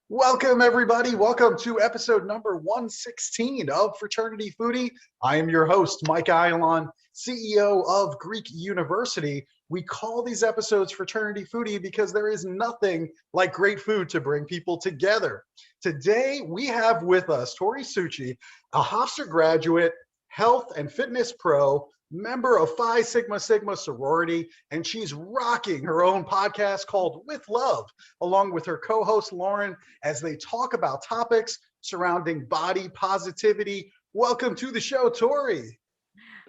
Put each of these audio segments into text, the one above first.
Welcome, everybody. Welcome to episode number 116 of Fraternity Foodie. I am your host, Mike Ayalon, CEO of Greek University. We call these episodes Fraternity Foodie because there is nothing like great food to bring people together. Today, we have with us Tori Succi, a Hofstra graduate, health and fitness pro, member of Phi Sigma Sigma sorority, and she's rocking her own podcast called With Love, along with her co-host Lauren, as they talk about topics surrounding body positivity. Welcome to the show, Tori.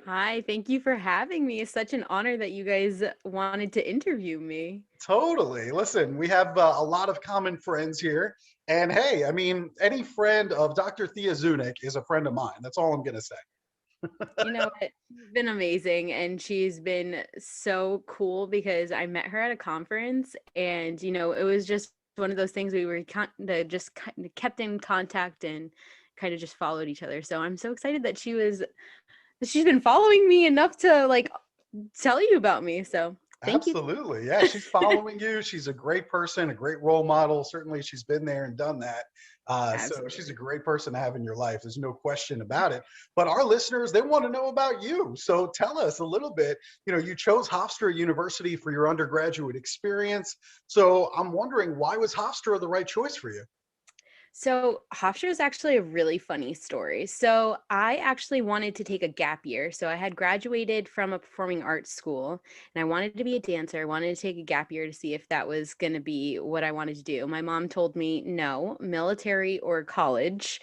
Hi, thank you for having me. It's such an honor that you guys wanted to interview me. Totally. Listen, we have a lot of common friends here. And hey, I mean, any friend of Dr. Thea Zunick is a friend of mine. That's all I'm going to say. You know, it's been amazing, and she's been so cool because I met her at a conference, and it was just one of those things we were kind of kept in contact and kind of just followed each other. So I'm so excited that she's been following me enough to tell you about me. So thank you. Absolutely. Yeah, she's following you. She's a great person, a great role model. Certainly she's been there and done that. So she's a great person to have in your life. There's no question about it. But our listeners, they want to know about you. So tell us a little bit. You chose Hofstra University for your undergraduate experience. So I'm wondering, why was Hofstra the right choice for you? So Hofstra is actually a really funny story. So I actually wanted to take a gap year. So I had graduated from a performing arts school and I wanted to be a dancer. I wanted to take a gap year to see if that was going to be what I wanted to do. My mom told me no, military or college.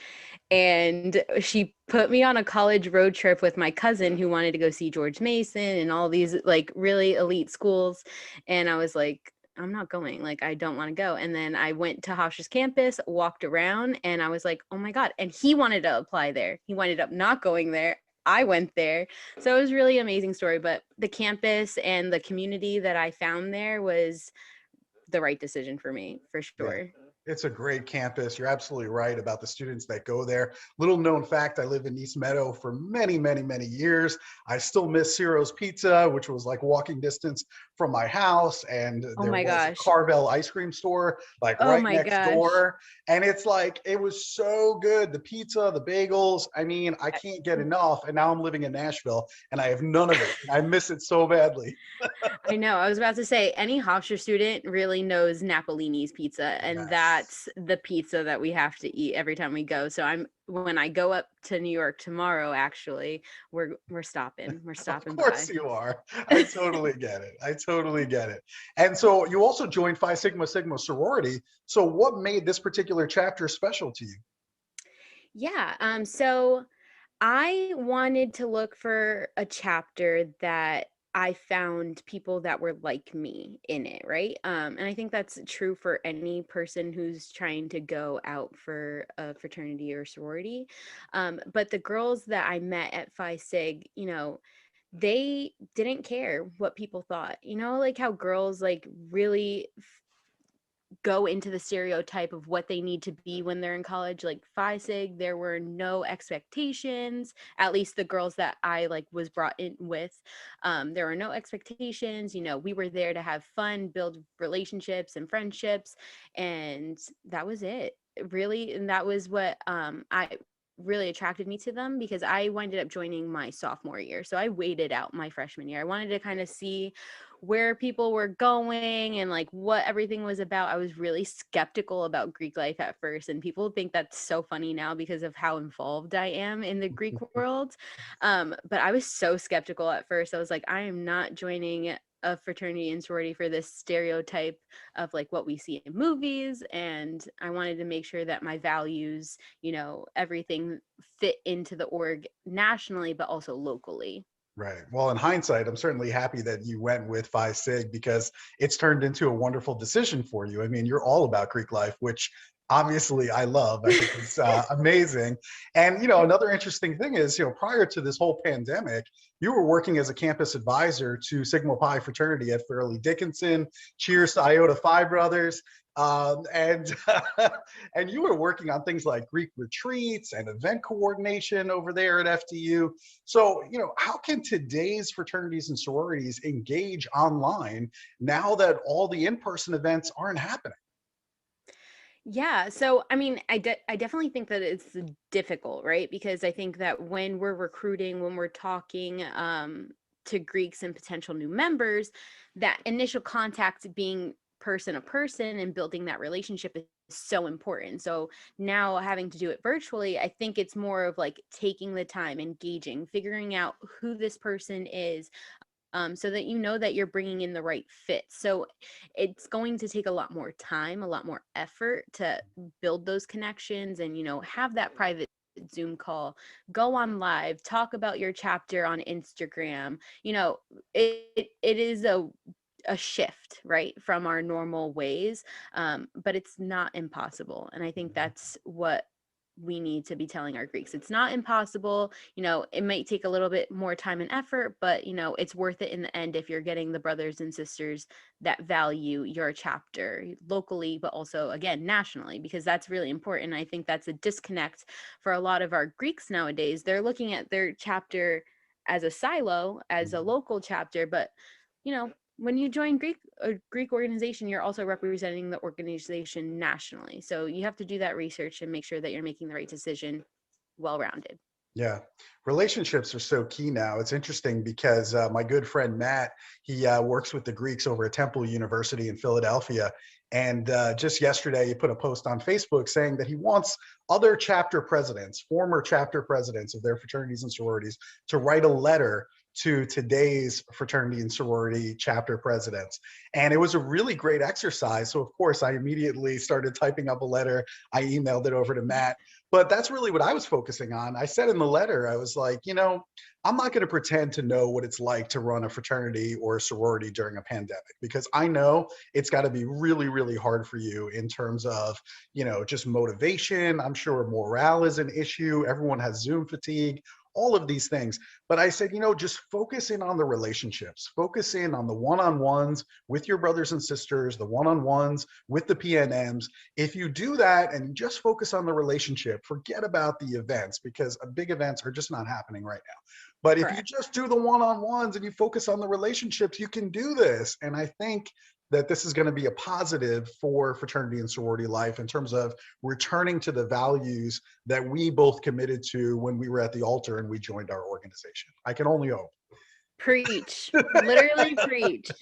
And she put me on a college road trip with my cousin who wanted to go see George Mason and all these really elite schools. And I was like, I'm not going. I don't want to go. And then I went to Hofstra's campus, walked around, and I was like, oh my God. And he wanted to apply there. He ended up not going there. I went there. So it was really an amazing story. But the campus and the community that I found there was the right decision for me, for sure. Yeah. It's a great campus. You're absolutely right about the students that go there. Little known fact, I lived in East Meadow for many, many, many years. I still miss Ciro's Pizza, which was like walking distance from my house. And there was a Carvel ice cream store right next door. And it's it was so good. The pizza, the bagels. I mean, I can't get enough. And now I'm living in Nashville and I have none of it. I miss it so badly. I know. I was about to say, any Hofstra student really knows Napolini's pizza, and that's the pizza that we have to eat every time we go. So when I go up to New York tomorrow, actually, we're stopping. We're stopping by. Of course you are. I totally get it. I totally get it. And so you also joined Phi Sigma Sigma sorority. So what made this particular chapter special to you? Yeah. So I wanted to look for a chapter that I found people that were like me in it, right? And I think that's true for any person who's trying to go out for a fraternity or sorority. But the girls that I met at Phi Sig, they didn't care what people thought. How girls really go into the stereotype of what they need to be when they're in college. Like Phi Sig, there were no expectations, at least the girls that I was brought in with. There were no expectations. We were there to have fun, build relationships and friendships, and that was it, really. And that was what I really attracted me to them, because I ended up joining my sophomore year. So I waited out my freshman year. I wanted to kind of see where people were going and what everything was about. I was really skeptical about Greek life at first, and people think that's so funny now because of how involved I am in the Greek world. But I was so skeptical at first. I was like, I am not joining a fraternity and sorority for this stereotype of what we see in movies. And I wanted to make sure that my values, everything fit into the org nationally, but also locally. Right. Well, in hindsight, I'm certainly happy that you went with Phi Sig because it's turned into a wonderful decision for you. I mean, you're all about Greek life, which obviously I love. I think it's amazing. And, another interesting thing is, prior to this whole pandemic, you were working as a campus advisor to Sigma Pi fraternity at Fairleigh Dickinson. Cheers to Iota Phi brothers. And and you were working on things like Greek retreats and event coordination over there at FDU. So, how can today's fraternities and sororities engage online now that all the in-person events aren't happening? Yeah. So, I mean, I definitely think that it's difficult, right? Because I think that when we're recruiting, when we're talking to Greeks and potential new members, that initial contact being person to person and building that relationship is so important. So now having to do it virtually, I think it's more of like taking the time, engaging, figuring out who this person is, so that you know that you're bringing in the right fit. So it's going to take a lot more time, a lot more effort to build those connections and, have that private Zoom call, go on live, talk about your chapter on Instagram. It is a shift, right, from our normal ways, but it's not impossible. And I think that's what we need to be telling our Greeks. It's not impossible. It might take a little bit more time and effort, but it's worth it in the end if you're getting the brothers and sisters that value your chapter locally, but also again nationally, because that's really important. I think that's a disconnect for a lot of our Greeks nowadays. They're looking at their chapter as a silo, as a local chapter, but when you join a Greek organization, you're also representing the organization nationally. So you have to do that research and make sure that you're making the right decision, well-rounded. Yeah, relationships are so key now. It's interesting because my good friend Matt, he works with the Greeks over at Temple University in Philadelphia. And just yesterday, he put a post on Facebook saying that he wants other chapter presidents, former chapter presidents of their fraternities and sororities, to write a letter to today's fraternity and sorority chapter presidents. And it was a really great exercise. So, of course, I immediately started typing up a letter. I emailed it over to Matt. But that's really what I was focusing on. I said in the letter, I was like, I'm not going to pretend to know what it's like to run a fraternity or a sorority during a pandemic, because I know it's got to be really, really hard for you in terms of, just motivation. I'm sure morale is an issue. Everyone has Zoom fatigue, all of these things. But I said, just focus in on the relationships, focus in on the one-on-ones with your brothers and sisters, the one-on-ones with the PNMs. If you do that and you just focus on the relationship, forget about the events, because big events are just not happening right now. But if you Correct. just do the one-on-ones and you focus on the relationships, you can do this. And I think that this is going to be a positive for fraternity and sorority life in terms of returning to the values that we both committed to when we were at the altar and we joined our organization. I can only hope. Preach, literally preach.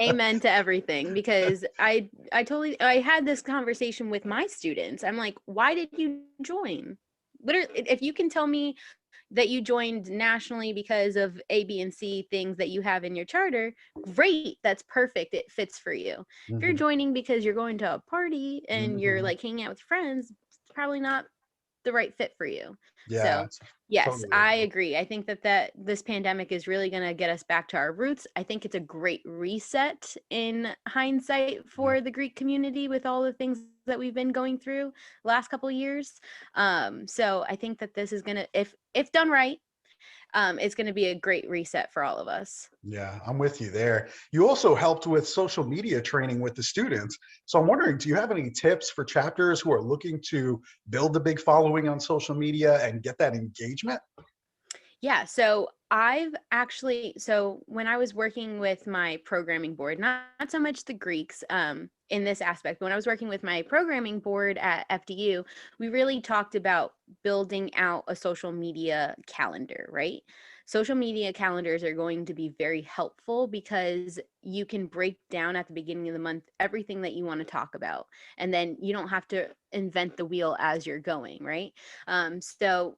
Amen to everything, because I had this conversation with my students. I'm like, why did you join? Literally, if you can tell me that you joined nationally because of A, B, and C things that you have in your charter, great. That's perfect. It fits for you. If you're Mhm, joining because you're going to a party and you're mhm. like hanging out with friends, it's probably not the right fit for you. Yeah, So, it's yes, totally I agree. agree. I think that this pandemic is really going to get us back to our roots. I think it's a great reset in hindsight Yeah. for the Greek community with all the things that we've been going through last couple of years. So I think that this is going to, if done right, it's going to be a great reset for all of us. Yeah, I'm with you there. You also helped with social media training with the students. So I'm wondering, do you have any tips for chapters who are looking to build a big following on social media and get that engagement? Yeah, so so when I was working with my programming board, not so much the Greeks in this aspect, but when I was working with my programming board at FDU, we really talked about building out a social media calendar, right? Social media calendars are going to be very helpful because you can break down at the beginning of the month everything that you want to talk about, and then you don't have to invent the wheel as you're going, right? So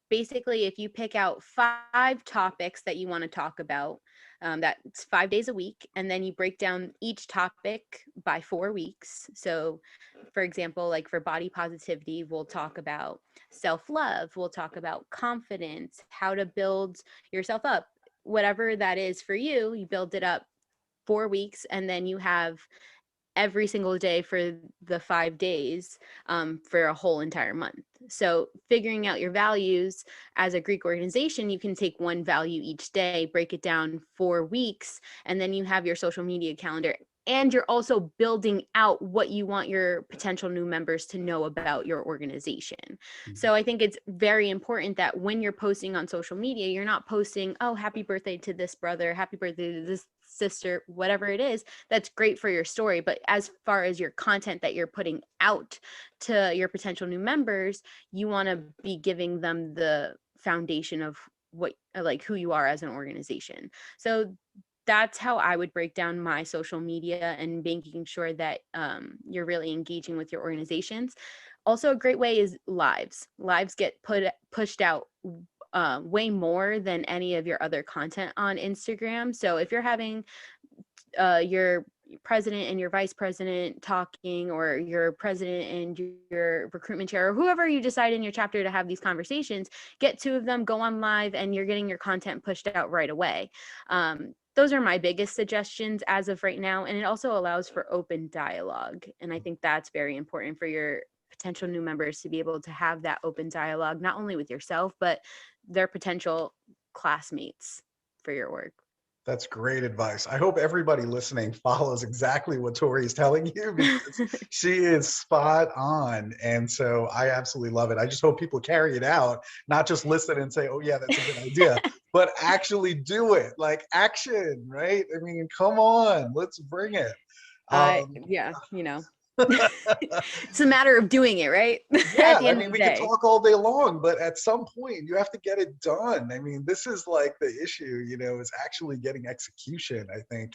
basically, if you pick out 5 topics that you want to talk about, that's 5 days a week, and then you break down each topic by 4 weeks. So for example, like for body positivity, we'll talk about self-love, we'll talk about confidence, how to build yourself up, whatever that is for you. You build it up 4 weeks, and then you have every single day for the 5 days, for a whole entire month. So figuring out your values as a Greek organization, you can take one value each day, break it down 4 weeks, and then you have your social media calendar and you're also building out what you want your potential new members to know about your organization. So I think it's very important that when you're posting on social media, you're not posting, oh, happy birthday to this brother, happy birthday to this sister, whatever it is. That's great for your story. But as far as your content that you're putting out to your potential new members, you want to be giving them the foundation of what, like, who you are as an organization. So that's how I would break down my social media and making sure that you're really engaging with your organizations. Also, a great way is lives. Lives get pushed out way more than any of your other content on Instagram. So if you're having your president and your vice president talking, or your president and your recruitment chair, or whoever you decide in your chapter to have these conversations, get two of them, go on live, and you're getting your content pushed out right away. Those are my biggest suggestions as of right now. And it also allows for open dialogue. And I think that's very important for your potential new members to be able to have that open dialogue, not only with yourself, but their potential classmates for your work. That's great advice. I hope everybody listening follows exactly what Tori is telling you, because she is spot on. And so I absolutely love it. I just hope people carry it out, not just listen and say, oh yeah, that's a good idea, but actually do it. Like action, right? I mean, come on, let's bring it. Yeah, you know, it's a matter of doing it, right? Yeah, At the I end mean, of we the can day. talk all day long, but at some point you have to get it done. I mean, this is like the issue, is actually getting execution, I think,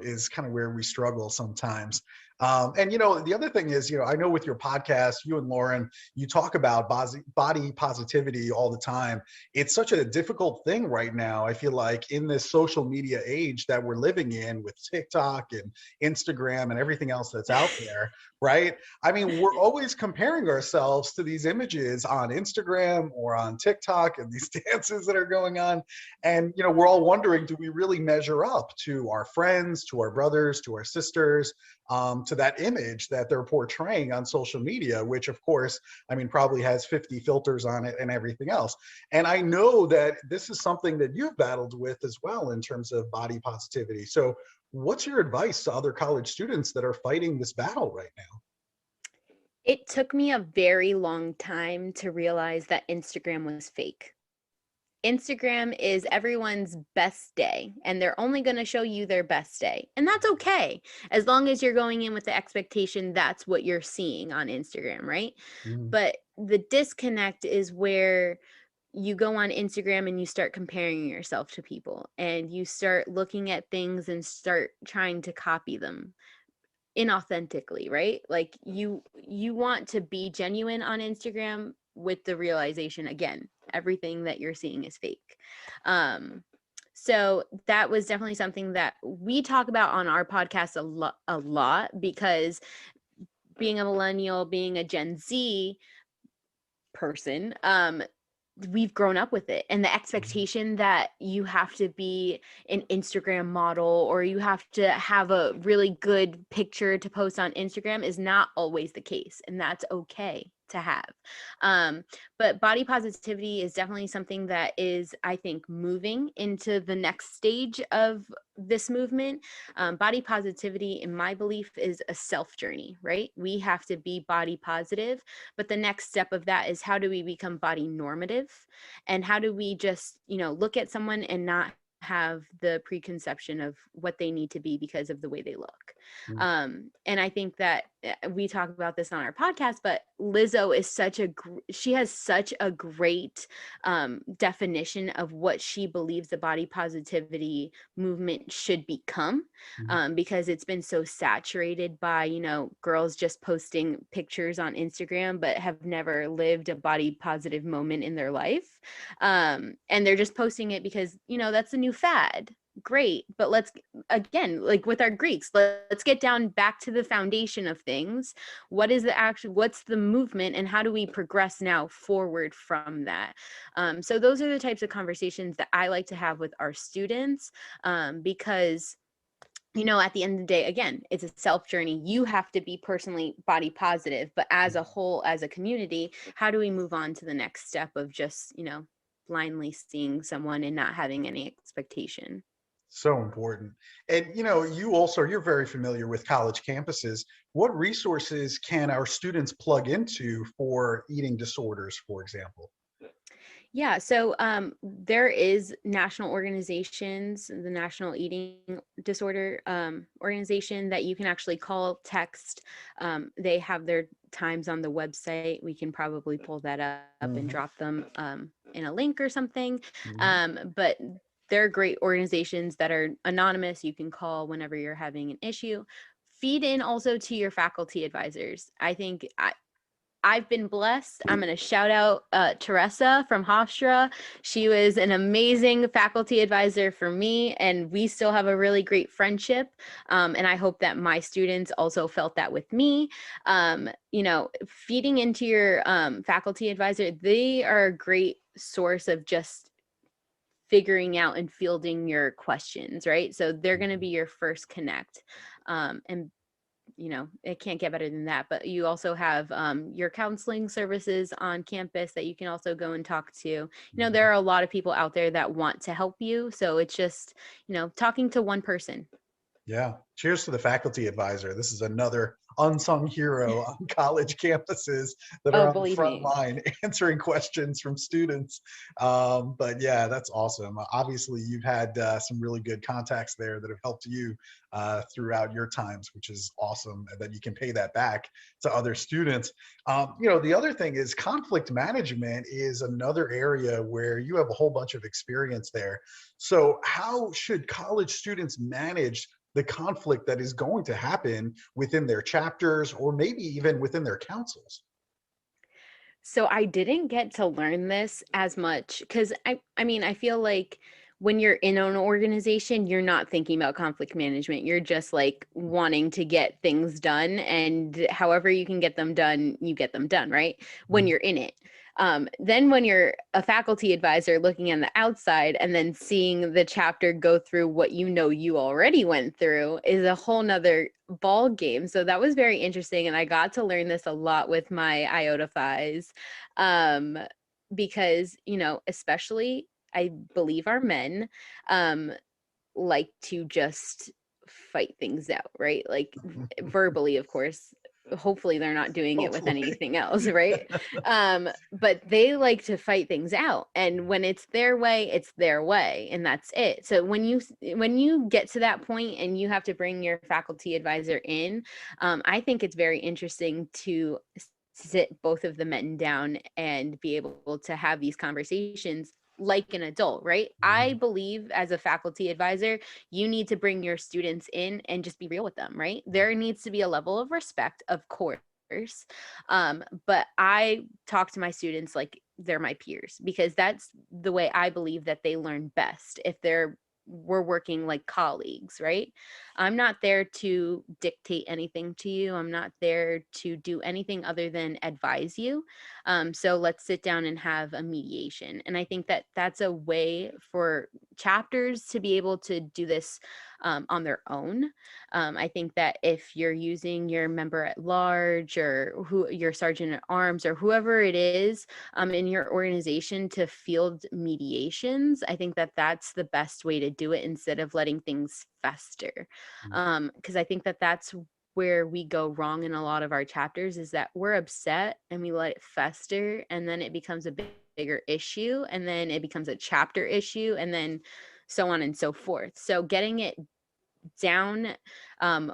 is kind of where we struggle sometimes. And, the other thing is, I know with your podcast, you and Lauren, you talk about body positivity all the time. It's such a difficult thing right now, I feel like, in this social media age that we're living in with TikTok and Instagram and everything else that's out there, right? I mean, we're always comparing ourselves to these images on Instagram or on TikTok and these dances that are going on. And, we're all wondering, do we really measure up to our friends, to our brothers, to our sisters, to that image that they're portraying on social media, which of course, I mean, probably has 50 filters on it and everything else. And I know that this is something that you've battled with as well in terms of body positivity. So what's your advice to other college students that are fighting this battle right now? It took me a very long time to realize that Instagram was fake. Instagram is everyone's best day, and they're only going to show you their best day. And that's okay, as long as you're going in with the expectation that's what you're seeing on Instagram, right? Mm. But the disconnect is where you go on Instagram and you start comparing yourself to people, and you start looking at things and start trying to copy them inauthentically, right? Like you want to be genuine on Instagram, with the realization, again, everything that you're seeing is fake. So that was definitely something that we talk about on our podcast a lot, because being a millennial, being a Gen Z person, we've grown up with it, and the expectation that you have to be an Instagram model, or you have to have a really good picture to post on Instagram, is not always the case, and that's okay to have. But body positivity is definitely something that is, I think, moving into the next stage of this movement. Body positivity, in my belief, is a self journey, right? We have to be body positive, but the next step of that is, how do we become body normative? And how do we just, look at someone and not have the preconception of what they need to be because of the way they look. Mm. And I think that we talk about this on our podcast, but Lizzo is she has such a great definition of what she believes the body positivity movement should become, because it's been so saturated by, girls just posting pictures on Instagram, but have never lived a body positive moment in their life. And they're just posting it because, that's the new fad. Great, but let's, again, like with our Greeks, let's get down back to the foundation of things. What's the movement, and how do we progress now forward from that? So those are the types of conversations that I like to have with our students, because at the end of the day, again, it's a self journey. You have to be personally body positive, but as a whole, as a community, how do we move on to the next step of just, blindly seeing someone and not having any expectation? So important. And you're very familiar with college campuses. What resources can our students plug into for eating disorders, for example? Yeah, so there is national organizations, the National Eating Disorder organization that you can actually call, text. They have their times on the website. We can probably pull that up and Hmm. drop them in a link or something. Hmm. But they're great organizations that are anonymous. You can call whenever you're having an issue. Feed in also to your faculty advisors. I think I've been blessed. I'm going to shout out Teresa from Hofstra. She was an amazing faculty advisor for me, and we still have a really great friendship. And I hope that my students also felt that with me. Feeding into your faculty advisor, they are a great source of just figuring out and fielding your questions, right? So they're going to be your first connect. And it can't get better than that. But you also have your counseling services on campus that you can also go and talk to. There are a lot of people out there that want to help you. So it's just, talking to one person. Yeah. Cheers to the faculty advisor. This is another unsung hero on college campuses that Oh, are on the believe front me. line answering questions from students. But yeah, that's awesome. Obviously, you've had some really good contacts there that have helped you throughout your times, which is awesome, and that you can pay that back to other students. The other thing is conflict management is another area where you have a whole bunch of experience there. So, how should college students manage the conflict that is going to happen within their chapters or maybe even within their councils? So I didn't get to learn this as much because I mean, I feel like when you're in an organization, you're not thinking about conflict management. You're just like wanting to get things done, and however you can get them done, you get them done, right? When Mhm. you're in it. Then when you're a faculty advisor looking on the outside and then seeing the chapter go through what you already went through is a whole nother ball game. So that was very interesting. And I got to learn this a lot with my IOTA Phi's, um, because, especially I believe our men um, like to just fight things out, right? Like verbally, of course. Hopefully they're not doing it with Hopefully. anything else, right? But they like to fight things out, and when it's their way, and that's it. So when you get to that point and you have to bring your faculty advisor in, I think it's very interesting to sit both of the men down and be able to have these conversations like an adult, right? I Mhm. believe as a faculty advisor, you need to bring your students in and just be real with them, right? There needs to be a level of respect, of course. But I talk to my students like they're my peers because that's the way I believe that they learn best. If we're working like colleagues, right? I'm not there to dictate anything to you. I'm not there to do anything other than advise you. So let's sit down and have a mediation. And I think that that's a way for chapters to be able to do this on their own. I think that if you're using your member at large or your sergeant at arms or whoever it is in your organization to field mediations, I think that that's the best way to do it instead of letting things fester. Because I think that that's where we go wrong in a lot of our chapters is that we're upset and we let it fester, and then it becomes a bigger issue, and then it becomes a chapter issue, and then so on and so forth. So getting it down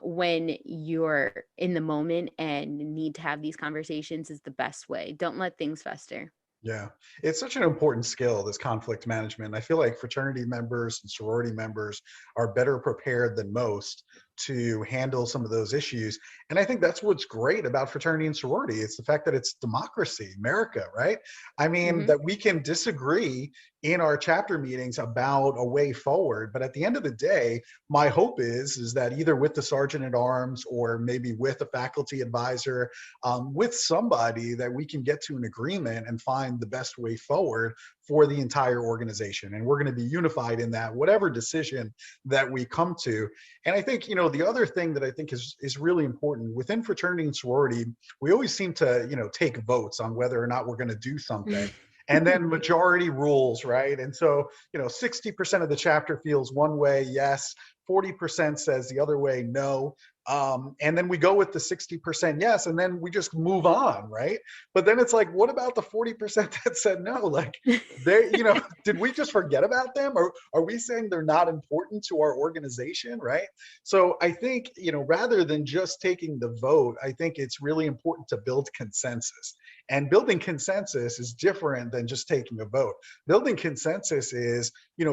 when you're in the moment and need to have these conversations is the best way. Don't let things fester. Yeah, it's such an important skill, this conflict management. I feel like fraternity members and sorority members are better prepared than most to handle some of those issues. And I think that's what's great about fraternity and sorority. It's the fact that it's democracy, America, right? I mean, Hmm. that we can disagree in our chapter meetings about a way forward, but at the end of the day, my hope is that either with the sergeant at arms or maybe with a faculty advisor, with somebody, that we can get to an agreement and find the best way forward for the entire organization. And we're going to be unified in that, whatever decision that we come to. And I think, the other thing that I think is really important within fraternity and sorority, we always seem to, take votes on whether or not we're going to do something. And then majority rules, right? And so, 60% of the chapter feels one way, yes. 40% says the other way, no. And then we go with the 60% yes, and then we just move on, right? But then it's like, what about the 40% that said no? Like, they, did we just forget about them? Or are we saying they're not important to our organization, right? So I think, rather than just taking the vote, I think it's really important to build consensus. And building consensus is different than just taking a vote. Building consensus is,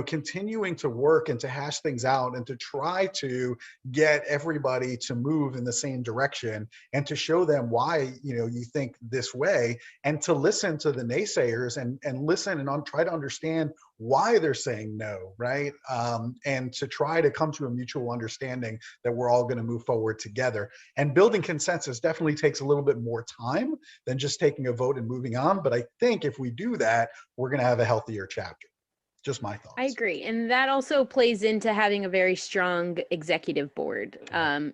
continuing to work and to hash things out and to try to get everybody to move in the same direction and to show them why, you think this way, and to listen to the naysayers and listen and try to understand why they're saying no, right? And to try to come to a mutual understanding that we're all going to move forward together. And building consensus definitely takes a little bit more time than just taking a vote and moving on. But I think if we do that, we're going to have a healthier chapter. Just my thoughts. I agree. And that also plays into having a very strong executive board.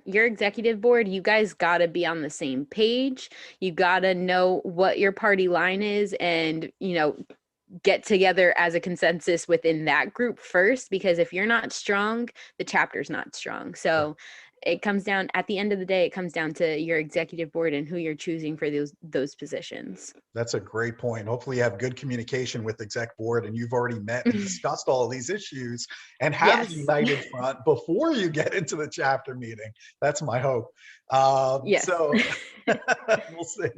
Your executive board, you guys got to be on the same page. You got to know what your party line is and, get together as a consensus within that group first, because if you're not strong, the chapter's not strong. So it comes down, at the end of the day, it comes down to your executive board and who you're choosing for those positions. That's a great point. Hopefully you have good communication with the exec board and you've already met and discussed all of these issues and have a united front before you get into the chapter meeting. That's my hope. Yes. So we'll see.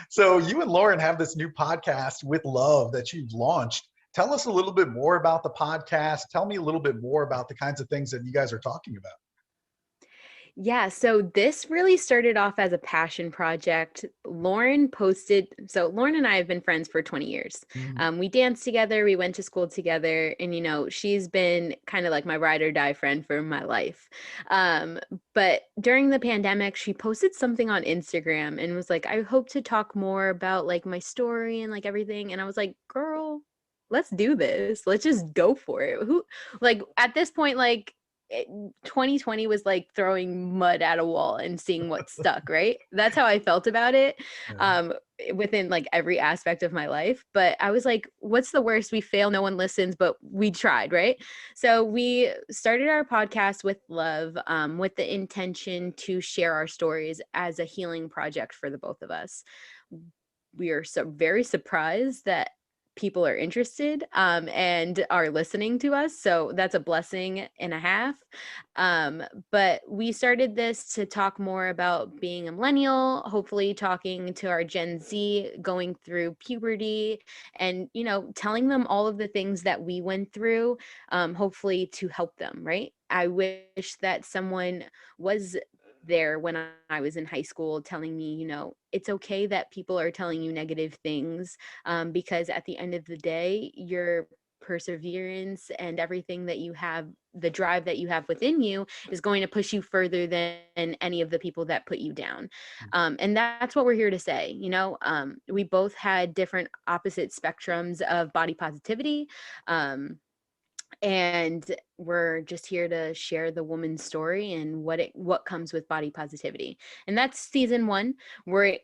So you and Lauren have this new podcast, With Love, that you've launched. Tell us a little bit more about the podcast. Tell me a little bit more about the kinds of things that you guys are talking about. Yeah, so this really started off as a passion project. Lauren and I have been friends for 20 years. We danced together, we went to school together, and she's been kind of like my ride or die friend for my life. But during the pandemic, she posted something on Instagram and was like, I hope to talk more about like my story and like everything. And I was like, girl, let's do this. Let's just go for it. At this point, 2020 was like throwing mud at a wall and seeing what stuck, right? That's how I felt about it, within like every aspect of my life. But I was like, what's the worst? We fail, no one listens, but we tried, right? So we started our podcast With Love, with the intention to share our stories as a healing project for the both of us. We are so very surprised that people are interested and are listening to us. So that's a blessing and a half. But we started this to talk more about being a millennial, hopefully talking to our Gen Z going through puberty and, telling them all of the things that we went through, hopefully to help them, right? I wish that someone was there when I was in high school telling me, it's okay that people are telling you negative things, because at the end of the day, your perseverance and everything that you have, the drive that you have within you is going to push you further than any of the people that put you down. And that's what we're here to say. We both had different opposite spectrums of body positivity. And we're just here to share the woman's story and what comes with body positivity. And that's season 1. We're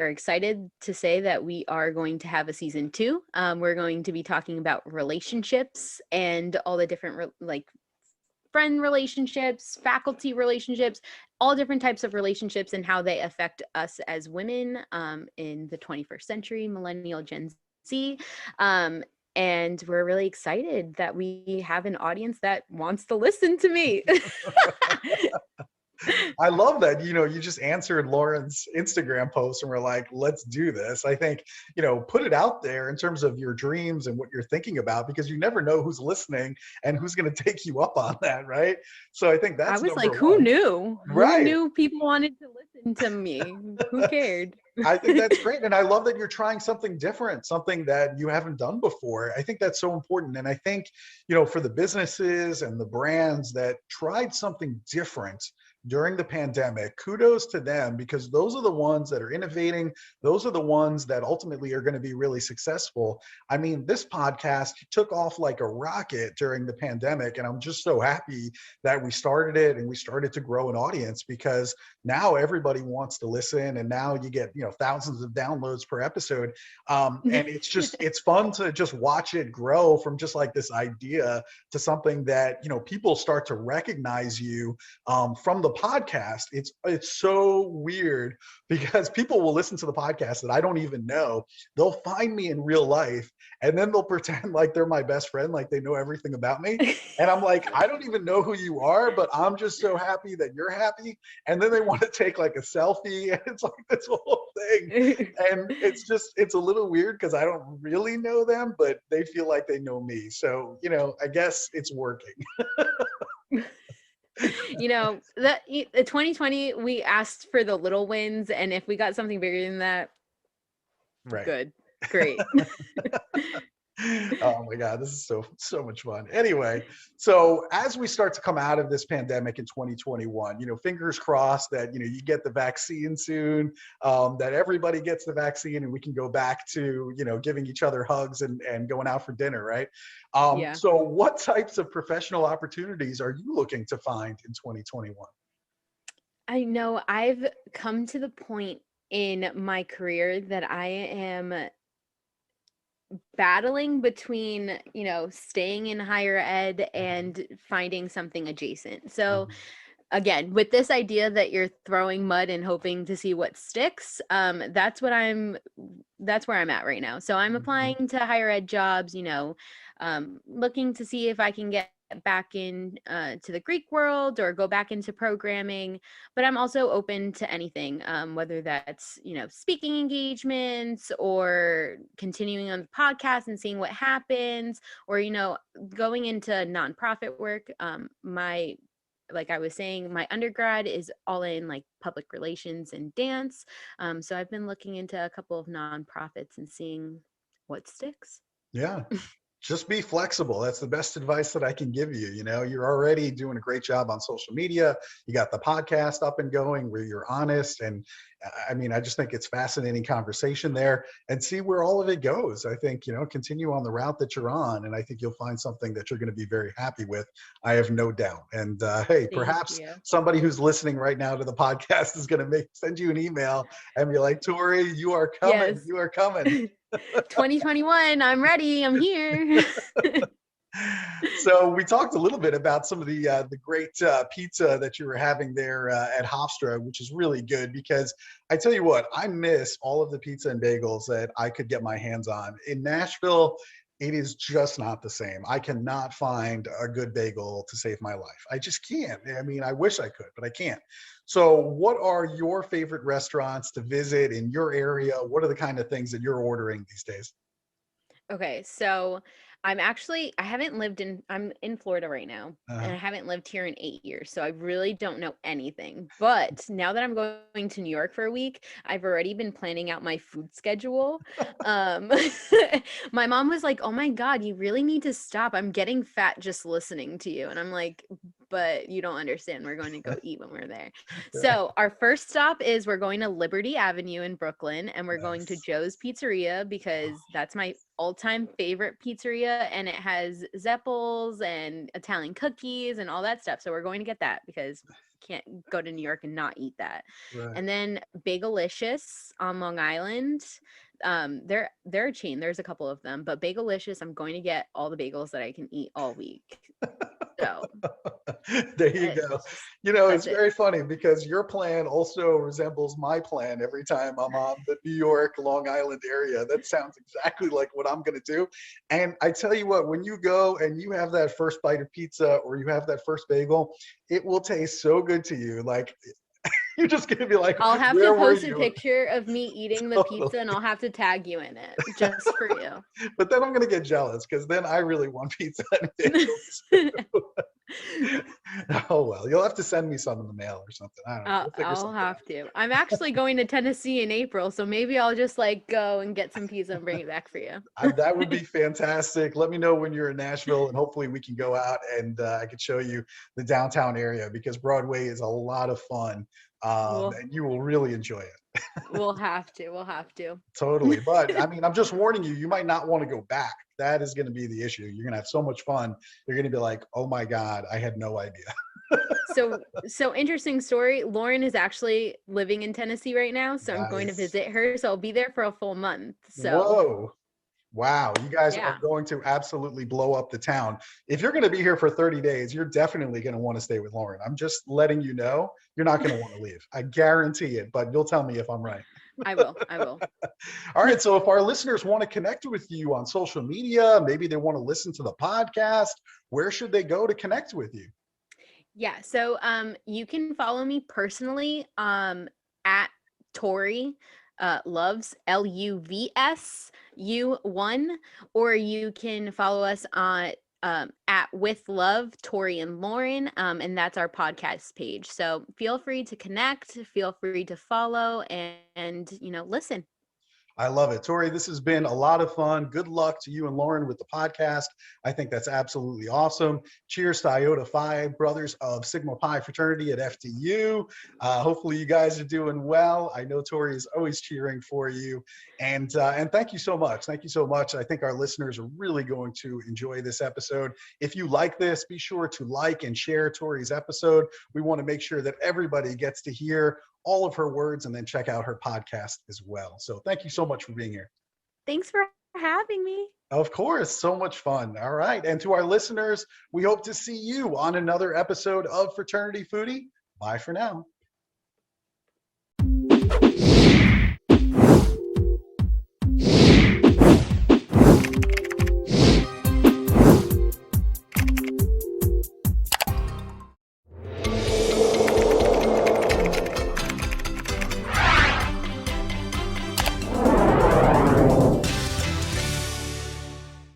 excited to say that we are going to have a season 2. We're going to be talking about relationships and all the different friend relationships, faculty relationships, all different types of relationships and how they affect us as women in the 21st century, millennial Gen Z. And we're really excited that we have an audience that wants to listen to me. I love that, you just answered Lauren's Instagram post and we're like, let's do this. I think, put it out there in terms of your dreams and what you're thinking about, because you never know who's listening and who's going to take you up on that, right? So I think that's I was like, one. who knew? Right. Who knew people wanted to listen to me? Who cared? I think that's great. And I love that you're trying something different, something that you haven't done before. I think that's so important. And I think, for the businesses and the brands that tried something different during the pandemic, kudos to them, because those are the ones that are innovating. Those are the ones that ultimately are going to be really successful. I mean, this podcast took off like a rocket during the pandemic, and I'm just so happy that we started it and we started to grow an audience, because now everybody wants to listen, and now you get, thousands of downloads per episode. And it's fun to just watch it grow from just like this idea to something that, people start to recognize you from the podcast. It's so weird, because people will listen to the podcast that I don't even know. They'll find me in real life, and then they'll pretend like they're my best friend, like they know everything about me. And I'm like, I don't even know who you are, but I'm just so happy that you're happy. And then they want to take like a selfie, and it's like this whole thing. And it's a little weird, because I don't really know them, but they feel like they know me. So, I guess it's working. The 2020, we asked for the little wins, and if we got something bigger than that, Right. Good. Great. Oh my God, this is so much fun. Anyway, so as we start to come out of this pandemic in 2021, fingers crossed that you get the vaccine soon, that everybody gets the vaccine, and we can go back to giving each other hugs and going out for dinner, right? Yeah. So what types of professional opportunities are you looking to find in 2021? I know I've come to the point in my career that I am battling between, staying in higher ed and finding something adjacent. So again, with this idea that you're throwing mud and hoping to see what sticks, that's where I'm at right now. So I'm applying to higher ed jobs, looking to see if I can get back in to the Greek world or go back into programming. But I'm also open to anything, whether that's speaking engagements or continuing on the podcast and seeing what happens, or going into nonprofit work. Like I was saying, my undergrad is all in like public relations and dance. So I've been looking into a couple of nonprofits and seeing what sticks. Yeah. Just be flexible. That's the best advice that I can give you. You're already doing a great job on social media. You got the podcast up and going where you're honest. And I mean, I just think it's fascinating conversation there, and see where all of it goes. I think, continue on the route that you're on, and I think you'll find something that you're going to be very happy with. I have no doubt. And hey, perhaps somebody who's listening right now to the podcast is going to send you an email and be like, Tori, you are coming. Yes. You are coming. 2021, I'm ready. I'm here. So we talked a little bit about some of the great pizza that you were having there at Hofstra, which is really good, because I tell you what, I miss all of the pizza and bagels that I could get my hands on. In Nashville, it is just not the same. I cannot find a good bagel to save my life. I just can't. I mean, I wish I could, but I can't. So what are your favorite restaurants to visit in your area? What are the kind of things that you're ordering these days? Okay, so I'm in Florida right now, and I haven't lived here in 8 years. So I really don't know anything. But now that I'm going to New York for a week, I've already been planning out my food schedule. My mom was like, oh my God, you really need to stop. I'm getting fat just listening to you. And I'm like, but you don't understand. We're going to go eat when we're there. So our first stop is we're going to Liberty Avenue in Brooklyn, and we're going to Joe's Pizzeria, because that's my all-time favorite pizzeria, and it has Zeppels and Italian cookies and all that stuff. So we're going to get that, because can't go to New York and not eat that. Right. And then Bagelicious on Long Island. They're a chain. There's a couple of them, but Bagelicious, I'm going to get all the bagels that I can eat all week. So there you go. It's very funny, because your plan also resembles my plan every time I'm on the New York, Long Island area. That sounds exactly like what I'm going to do. And I tell you what, when you go and you have that first bite of pizza or you have that first bagel, it will taste so good to you. Like, you're just going to be like, I'll have to post a picture of me eating the pizza, and I'll have to tag you in it just for you. But then I'm going to get jealous, because then I really want pizza and bagels. Oh, well, you'll have to send me some in the mail or something. I don't know. We'll figure I'll something out. have to. I'm actually going to Tennessee in April, so maybe I'll just like go and get some pizza and bring it back for you. That would be fantastic. Let me know when you're in Nashville, and hopefully we can go out and I can show you the downtown area, because Broadway is a lot of fun, We'll and you will really enjoy it. we'll have to. We'll have to. Totally. But I mean, I'm just warning you, you might not want to go back. That is going to be the issue. You're going to have so much fun. You're going to be like, oh my God, I had no idea. So interesting story. Lauren is actually living in Tennessee right now, so I'm going to Nice. visit her. So I'll be there for a full month. So Whoa. Wow. You guys are yeah. going to absolutely blow up the town. If you're going to be here for 30 days, you're definitely going to want to stay with Lauren. I'm just letting you know, you're not going to want to leave. I guarantee it, but you'll tell me if I'm right. I will. I will. All right. So if our listeners want to connect with you on social media, maybe they want to listen to the podcast, where should they go to connect with you? Yeah. So you can follow me personally at Tori loves LUVSU1, or you can follow us on at With Love Tori and Lauren, and that's our podcast page. So feel free to connect, feel free to follow, and listen. I love it. Tori, this has been a lot of fun. Good luck to you and Lauren with the podcast. I think that's absolutely awesome. Cheers to Iota Phi, brothers of Sigma Pi fraternity at FTU. Hopefully you guys are doing well. I know Tori is always cheering for you. And thank you so much. Thank you so much. I think our listeners are really going to enjoy this episode. If you like this, be sure to like and share Tori's episode. We want to make sure that everybody gets to hear all of her words and then check out her podcast as well. So thank you so much for being here. Thanks for having me. Of course, so much fun. All right. And to our listeners, we hope to see you on another episode of Fraternity Foodie. Bye for now.